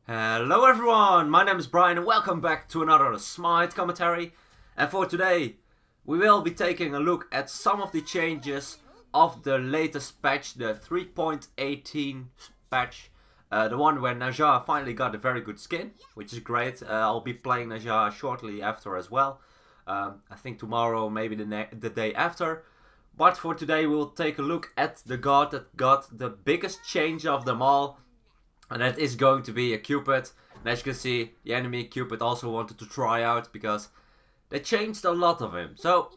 Hello everyone, my name is Brian and welcome back to another Smite commentary. And for today, we will be taking a look at some of the changes of the latest patch, the 3.18 patch. The one where Naja finally got a very good skin, which is great. I'll be playing Naja shortly after as well. I think tomorrow, maybe the day after. But for today, we will take a look at the god that got the biggest change of them all. And that is going to be a Cupid. And as you can see, the enemy Cupid also wanted to try out because they changed a lot of him. So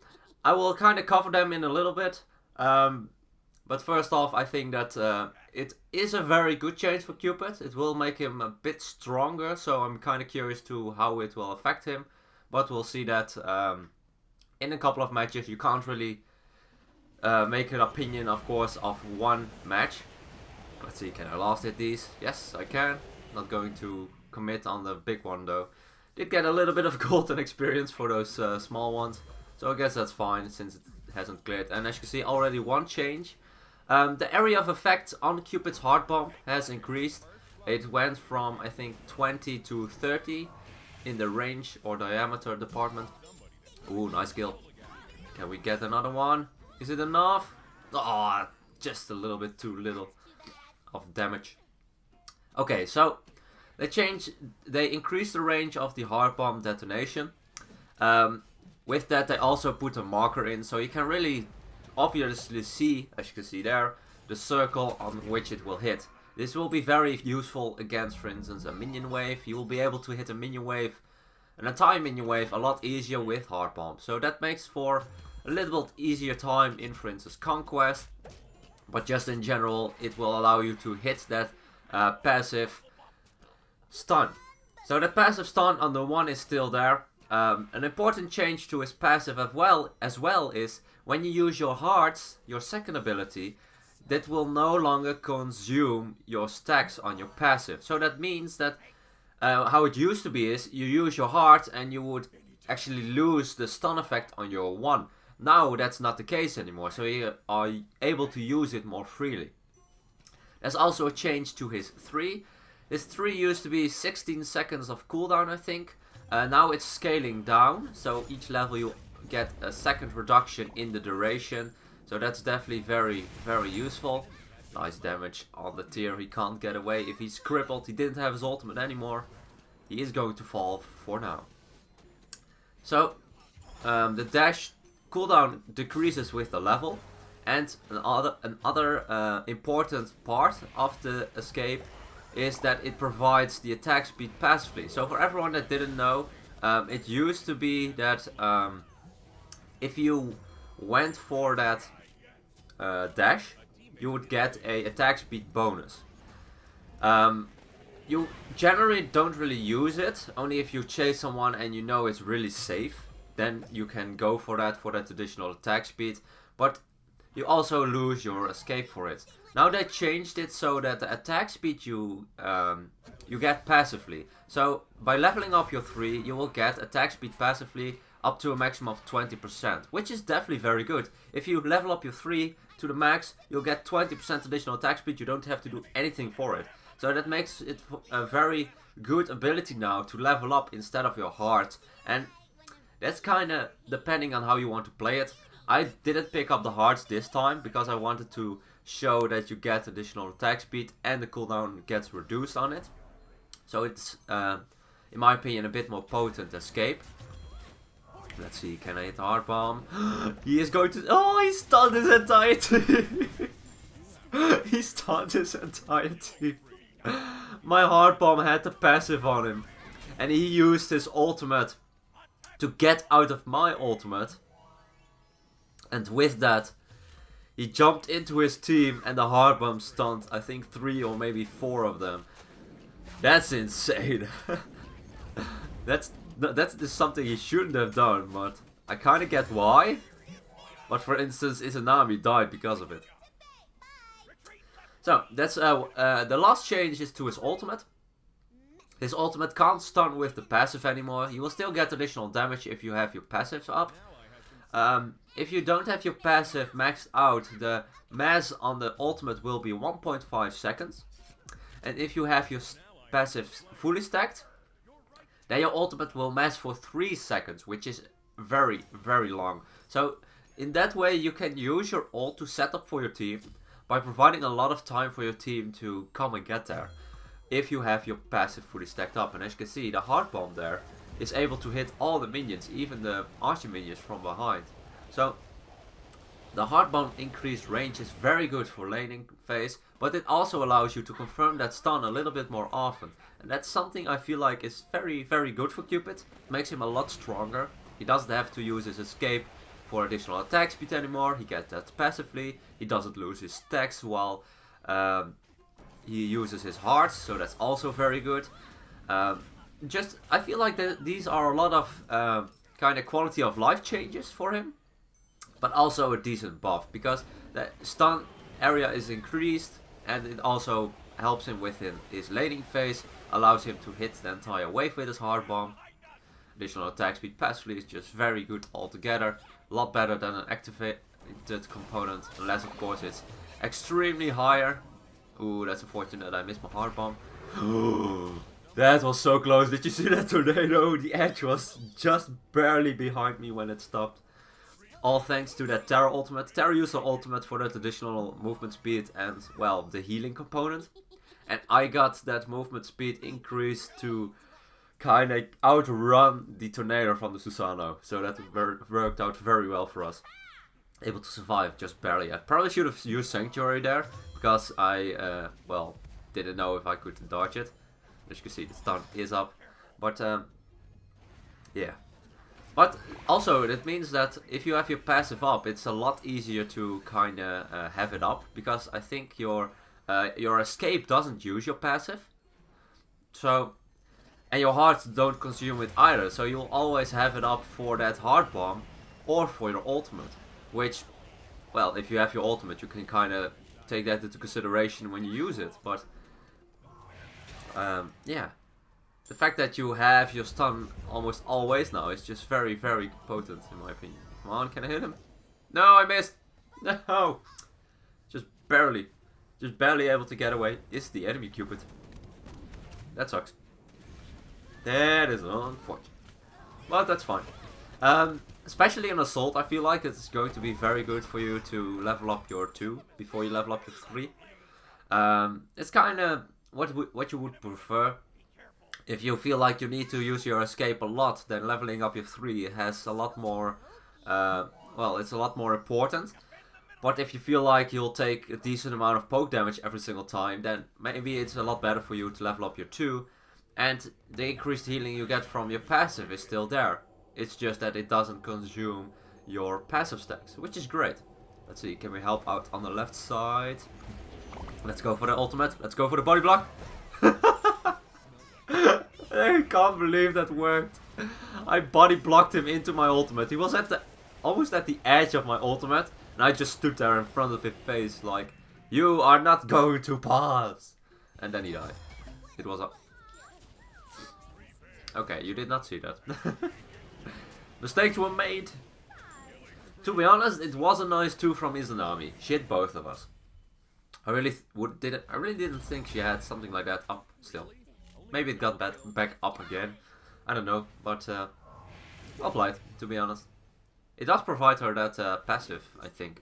I will kind of cover them in a little bit. But first off, I think that it is a very good change for Cupid. It will make him a bit stronger. So I'm kind of curious to how it will affect him. But we'll see that in a couple of matches. You can't really make an opinion, of course, of one match. Let's see, can I last hit these? Yes, I can. Not going to commit on the big one though. Did get a little bit of golden experience for those small ones. So I guess that's fine since it hasn't cleared. And as you can see, already one change. The area of effect on Cupid's heart bomb has increased. It went from, I think, 20 to 30 in the range or diameter department. Ooh, nice kill. Can we get another one? Is it enough? Oh, just a little bit too little of damage. Okay, so they increased the range of the heart bomb detonation. With that, they also put a marker in, so you can really obviously see, as you can see there, the circle on which it will hit. This will be very useful against, for instance, a minion wave. You will be able to hit a minion wave, an entire minion wave, a lot easier with heart bomb. So that makes for a little bit easier time in, for instance, Conquest. But just in general, it will allow you to hit that passive stun. So the passive stun on the one is still there. An important change to his passive as well is when you use your hearts, your second ability, that will no longer consume your stacks on your passive. So that means that how it used to be is you use your heart and you would actually lose the stun effect on your one. Now that's not the case anymore, so you are able to use it more freely. There's also a change to his 3. His 3 used to be 16 seconds of cooldown, I think. Now it's scaling down, so each level you get a second reduction in the duration. So that's definitely very, very useful. Nice damage on the tier, he can't get away. If he's crippled, he didn't have his ultimate anymore. He is going to fall for now. So, the dash cooldown decreases with the level, and another important part of the escape is that it provides the attack speed passively. So for everyone that didn't know, it used to be that if you went for that dash, you would get a attack speed bonus. You generally don't really use it, only if you chase someone and you know it's really safe. Then you can go for that additional attack speed, but you also lose your escape for it. Now they changed it so that the attack speed you get passively. So by leveling up your 3, you will get attack speed passively up to a maximum of 20%, which is definitely very good. If you level up your 3 to the max, you'll get 20% additional attack speed. You don't have to do anything for it. So that makes it a very good ability now to level up instead of your heart. And that's kind of depending on how you want to play it. I didn't pick up the hearts this time because I wanted to show that you get additional attack speed and the cooldown gets reduced on it. So it's, in my opinion, a bit more potent escape. Let's see, can I hit the heart bomb? He is going to... Oh, he stunned his entire team. He stunned his entire team. My heart bomb had the passive on him. And he used his ultimate to get out of my ultimate, and with that he jumped into his team and the heart bomb stunned I think 3 or maybe 4 of them. That's insane. That's just something he shouldn't have done, but I kind of get why. But for instance, Izanami died because of it. So that's the last change is to his ultimate. His ultimate can't stun with the passive anymore. You will still get additional damage if you have your passives up. If you don't have your passive maxed out, the mass on the ultimate will be 1.5 seconds. And if you have your passive fully stacked, then your ultimate will mass for 3 seconds, which is very, very long. So in that way you can use your ult to set up for your team by providing a lot of time for your team to come and get there. If you have your passive fully stacked up. And as you can see, the hard bomb there is able to hit all the minions, even the archer minions from behind. So the hard bomb increased range is very good for laning phase, but it also allows you to confirm that stun a little bit more often. And that's something I feel like is very, very good for Cupid. It makes him a lot stronger. He doesn't have to use his escape for additional attack speed anymore. He gets that passively. He doesn't lose his stacks while he uses his hearts, so that's also very good. I feel like these are a lot of kind of quality of life changes for him, but also a decent buff because the stun area is increased, and it also helps him with his laning phase, allows him to hit the entire wave with his hard bomb. Additional attack speed passively is just very good altogether, a lot better than an activated component, unless of course it's extremely higher. Ooh, that's unfortunate, I missed my hard bomb. That was so close. Did you see that tornado? The edge was just barely behind me when it stopped. All thanks to that Terra ultimate. Terra used her ultimate for that additional movement speed and, well, the healing component. And I got that movement speed increase to kind of outrun the tornado from the Susano. So that worked out very well for us. Able to survive just barely. I probably should have used Sanctuary there, because I, well, didn't know if I could dodge it. As you can see, the stun is up. But, yeah. But also, that means that if you have your passive up, it's a lot easier to kind of have it up. Because I think your escape doesn't use your passive. So, and your hearts don't consume it either. So you'll always have it up for that hard bomb or for your ultimate. Which, well, if you have your ultimate, you can kind of take that into consideration when you use it. But, yeah. The fact that you have your stun almost always now is just very, very potent in my opinion. Come on, can I hit him? No, I missed! No! Just barely able to get away. It's the enemy Cupid. That sucks. That is unfortunate. But that's fine. Especially in Assault, I feel like it's going to be very good for you to level up your 2 before you level up your 3. It's kind of what you would prefer. If you feel like you need to use your escape a lot, then leveling up your 3 has a lot more, well, it's a lot more important. But if you feel like you'll take a decent amount of poke damage every single time, then maybe it's a lot better for you to level up your 2. And the increased healing you get from your passive is still there. It's just that it doesn't consume your passive stacks, which is great. Let's see, can we help out on the left side? Let's go for the ultimate. Let's go for the body block. I can't believe that worked. I body blocked him into my ultimate. He was at almost at the edge of my ultimate, and I just stood there in front of his face like, you are not going to pass. And then he died. It was up. Okay, you did not see that. Mistakes were made. To be honest, it was a nice 2 from Izanami. She hit both of us. I really didn't think she had something like that up still. Maybe it got back up again. I don't know, but well played, to be honest. It does provide her that passive, I think.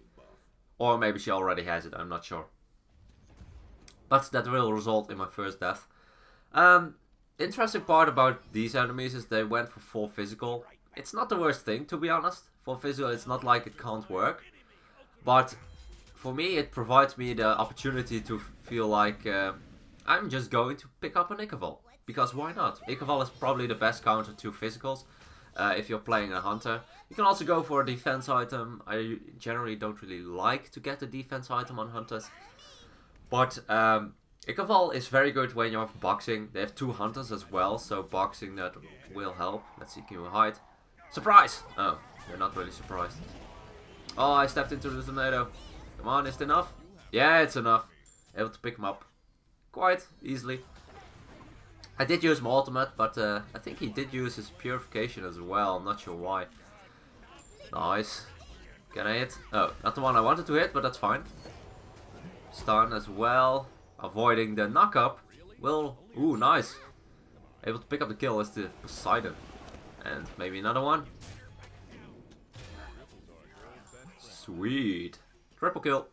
Or maybe she already has it, I'm not sure. But that will result in my first death. Interesting part about these enemies is they went for full physical. It's not the worst thing, to be honest. Full physical, it's not like it can't work. But for me, it provides me the opportunity to feel like I'm just going to pick up an Ikeval. Because why not? Ikeval is probably the best counter to physicals if you're playing a hunter. You can also go for a defense item. I generally don't really like to get a defense item on hunters. But Ikeval is very good when you have boxing. They have 2 hunters as well, so boxing that will help. Let's see, can we hide? Surprise! Oh, they're not really surprised. Oh, I stepped into the tornado. Come on, is it enough? Yeah, it's enough. Able to pick him up quite easily. I did use my ultimate, but I think he did use his purification as well. I'm not sure why. Nice. Can I hit? Oh, not the one I wanted to hit, but that's fine. Stun as well. Avoiding the knock-up. will... Ooh, nice. Able to pick up the kill as the Poseidon. And maybe another one. Sweet. Triple kill.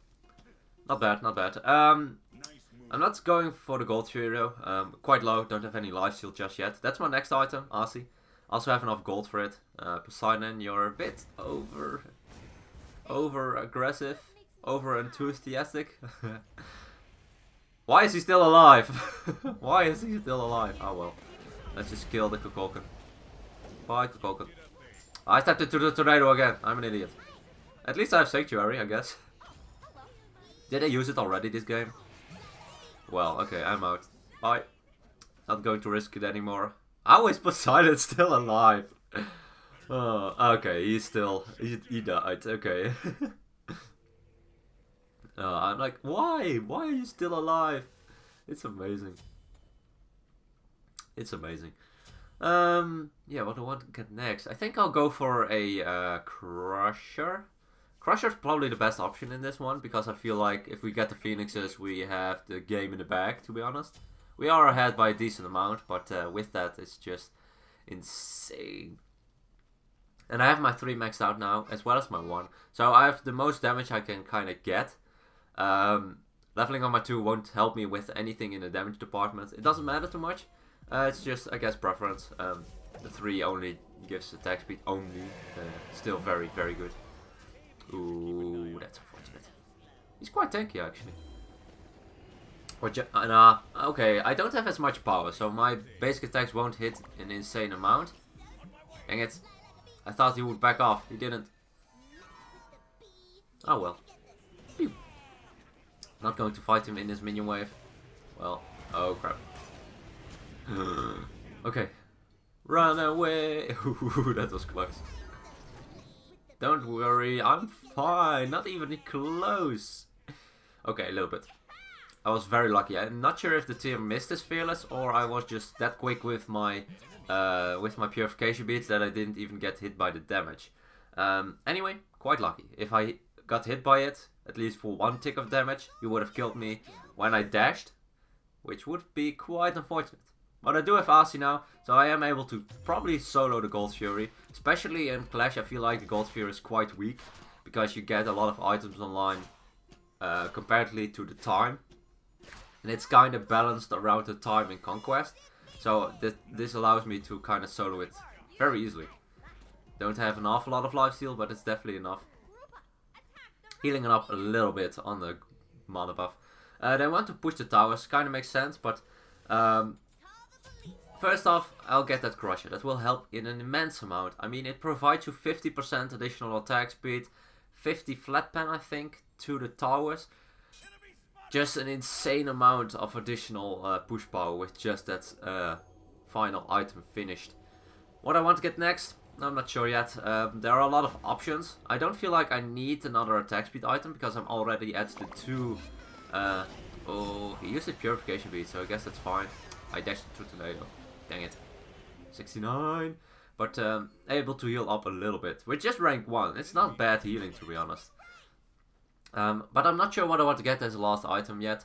Not bad, not bad. I'm not going for the gold fury though. Quite low, don't have any life steal just yet. That's my next item, Asi. Also have enough gold for it. Poseidon, you're a bit over aggressive, over enthusiastic. Why is he still alive? Why is he still alive? Oh well. Let's just kill the Kukulkan. Bye, Kukulkan. I stepped into the tornado again. I'm an idiot. At least I have Sanctuary, I guess. Did I use it already this game? Well, okay, I'm out. Bye. Not going to risk it anymore. How is Poseidon still alive? Okay, he's still... He died, okay. I'm like, why? Why are you still alive? It's amazing. It's amazing. Yeah, what do I want to get next? I think I'll go for a Crusher. Crusher's probably the best option in this one, because I feel like if we get the Phoenixes, we have the game in the bag, to be honest. We are ahead by a decent amount, but with that, it's just insane. And I have my 3 maxed out now, as well as my 1. So I have the most damage I can kind of get. Leveling on my 2 won't help me with anything in the damage department. It doesn't matter too much. It's just, I guess, preference. The 3 only gives attack speed only. Still very, very good. Ooh, that's unfortunate. He's quite tanky, actually. Okay, I don't have as much power, so my basic attacks won't hit an insane amount. Dang it. I thought he would back off. He didn't. Oh well. Pew. Not going to fight him in this minion wave. Well, oh crap. Okay. Run away. That was close. Don't worry, I'm fine. Not even close. Okay, a little bit. I was very lucky. I'm not sure if the tier missed his fearless, or I was just that quick with my purification beads that I didn't even get hit by the damage. Anyway, quite lucky. If I got hit by it, at least for 1 tick of damage, he would have killed me when I dashed, which would be quite unfortunate. But I do have Asi now, so I am able to probably solo the Gold Fury. Especially in Clash, I feel like the Gold Fury is quite weak, because you get a lot of items online comparatively to the time. And it's kind of balanced around the time in Conquest. So this allows me to kind of solo it very easily. Don't have an awful lot of lifesteal, but it's definitely enough. Healing it up a little bit on the mana buff. They want to push the towers, kind of makes sense, but first off, I'll get that Crusher. That will help in an immense amount. I mean, it provides you 50% additional attack speed, 50 flat pen, I think, to the towers. Just an insane amount of additional push power with just that final item finished. What I want to get next, I'm not sure yet. There are a lot of options. I don't feel like I need another attack speed item because I'm already at the 2. Oh, he used his purification bead, so I guess that's fine. I dashed into tornado. Dang it. 69. But able to heal up a little bit. With just rank 1. It's not bad healing, to be honest. But I'm not sure what I want to get as a last item yet.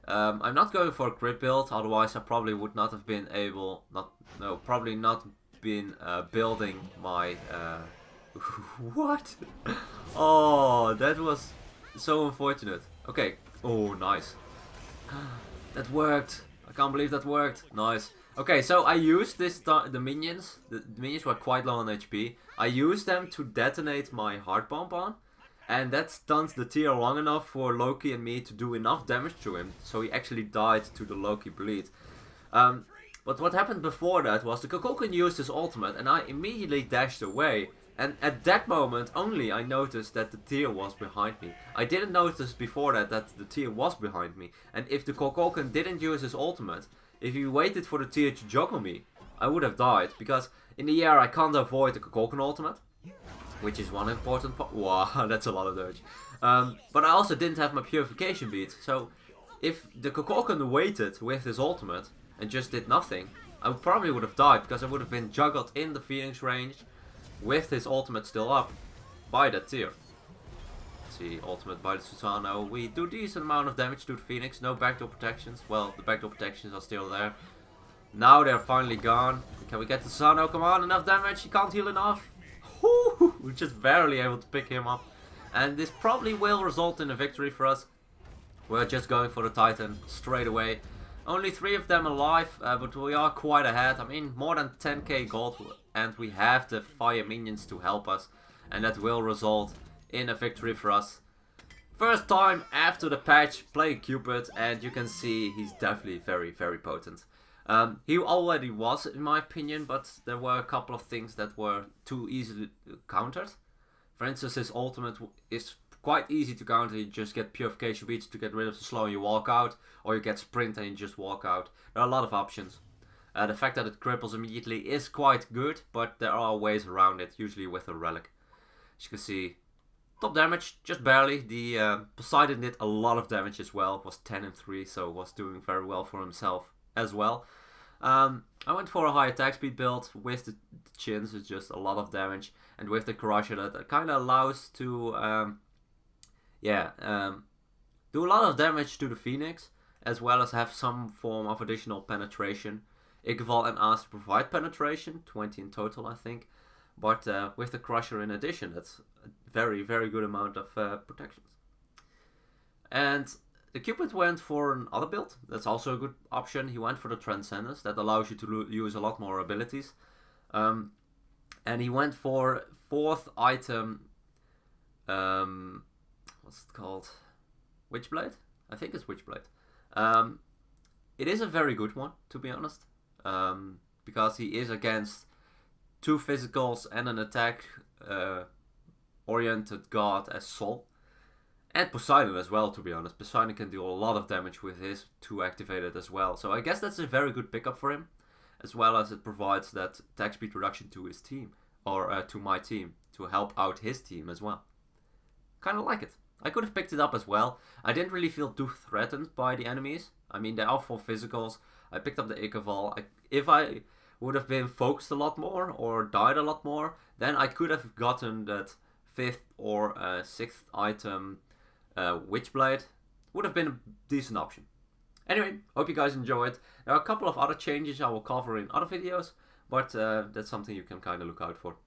I'm not going for a crit build, otherwise I probably would not have been able, probably not been building my, what? Oh, that was so unfortunate. Okay, oh nice. That worked. I can't believe that worked. Nice. Okay, so I used the minions. The minions were quite low on HP. I used them to detonate my heart bomb on. And that stuns the tier long enough for Loki and me to do enough damage to him. So he actually died to the Loki bleed. But what happened before that was the Kukulkan used his ultimate and I immediately dashed away. And at that moment only I noticed that the tier was behind me. I didn't notice before that the tier was behind me. And if the Kukulkan didn't use his ultimate, if he waited for the tier to juggle me, I would have died. Because in the air I can't avoid the Kukulkan ultimate. Which is one important part. Wow, that's a lot of damage. But I also didn't have my purification bead. So if the Kukulkan waited with his ultimate and just did nothing, I probably would have died because I would have been juggled in the Phoenix range with his ultimate still up by that tier. see, ultimate by the Susano. We do decent amount of damage to the Phoenix, no backdoor protections. Well, the backdoor protections are still there. Now they're finally gone. Can we get the Susano? Come on, enough damage, he can't heal enough. We're just barely able to pick him up. And this probably will result in a victory for us. We're just going for the Titan straight away. Only 3 of them alive, but we are quite ahead. I mean, more than 10k gold, and we have the fire minions to help us. And that will result in a victory for us. First time after the patch playing Cupid, and you can see he's definitely very, very potent. He already was, in my opinion, but there were a couple of things that were too easily countered. For instance, his ultimate is quite easy to counter. You just get Purification Beads to get rid of the slow and you walk out, or you get Sprint and you just walk out. There are a lot of options. The fact that it cripples immediately is quite good, but there are ways around it, usually with a relic. As you can see, top damage, just barely. The Poseidon did a lot of damage as well. It was 10 and 3, so was doing very well for himself as well. I went for a high attack speed build with the chins, it's just a lot of damage, and with the Crusher that kind of allows to do a lot of damage to the Phoenix, as well as have some form of additional penetration. Ikeval and As provide penetration, 20 in total I think, but with the Crusher in addition, that's a very, very good amount of protections. And the Cupid went for another build, that's also a good option. He went for the Transcendence, that allows you to use a lot more abilities. And he went for 4th item, what's it called? Witchblade? I think it's Witchblade. It is a very good one, to be honest. Because he is against 2 physicals and an attack oriented god as Sol. And Poseidon as well, to be honest. Poseidon can do a lot of damage with his 2 activated as well. So I guess that's a very good pickup for him. As well as it provides that attack speed reduction to his team. Or to my team. To help out his team as well. Kind of like it. I could have picked it up as well. I didn't really feel too threatened by the enemies. I mean, they are full physicals. I picked up the Ikeval. If I would have been focused a lot more or died a lot more, then I could have gotten that 5th or 6th item Witchblade. Would have been a decent option. Anyway, hope you guys enjoyed. There are a couple of other changes I will cover in other videos, but that's something you can kind of look out for.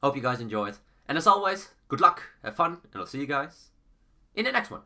Hope you guys enjoyed. And as always, good luck, have fun, and I'll see you guys in the next one.